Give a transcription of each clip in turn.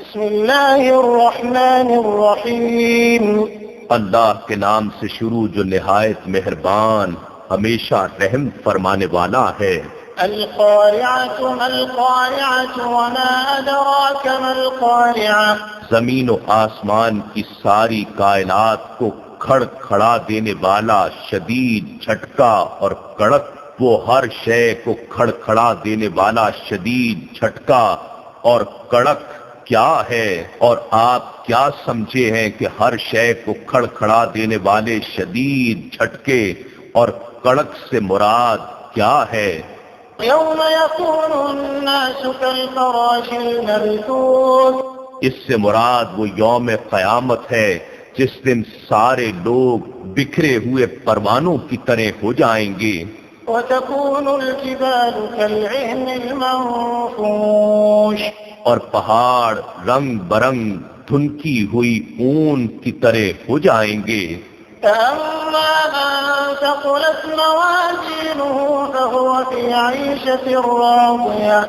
بسم اللہ الرحمن الرحیم اللہ کے نام سے شروع جو نہایت مہربان ہمیشہ رحم فرمانے والا ہے۔ القارعۃ ما القارعۃ وما ادراک ما القارعۃ زمین و آسمان کی ساری کائنات کو کھڑ کھڑا دینے والا شدید جھٹکا اور کڑک، وہ ہر شے کو کھڑ کھڑا دینے والا شدید جھٹکا اور کڑک کیا ہے؟ اور آپ کیا سمجھے ہیں کہ ہر شے کو کھڑ کھڑا دینے والے شدید جھٹکے اور کڑک سے مراد کیا ہے؟ یوم یکون الناس کالفراش المبثوث، اس سے مراد وہ یوم قیامت ہے جس دن سارے لوگ بکھرے ہوئے پروانوں کی طرح ہو جائیں گے۔ وتكون الجبال كالعهن المنفوش، اور پہاڑ رنگ برنگ دھنکی ہوئی اون کی طرح ہو جائیں گے۔ فأما من ثقلت موازينه فهو في عيشة راضية،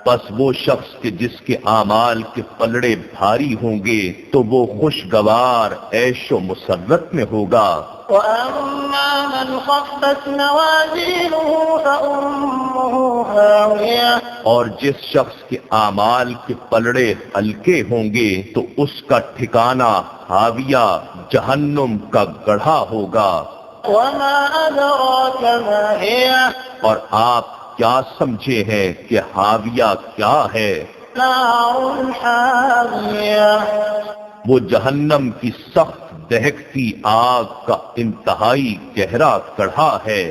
بس وہ شخص کہ جس کے اعمال کے پلڑے بھاری ہوں گے تو وہ خوشگوار عیش و مسرت میں ہوگا۔ وأما من خفت موازينه فأمه هاوية، اور جس شخص کے اعمال کے پلڑے ہلکے ہوں گے تو اس کا ٹھکانہ حاویہ جہنم کا گڑھا ہوگا۔ وما أدراك ما هي، اور آپ کیا سمجھے ہیں کہ حاویہ کیا ہے؟ نار حامية، وہ جہنم کی سخت دہکتی آگ کا انتہائی گہرا گڑھا ہے۔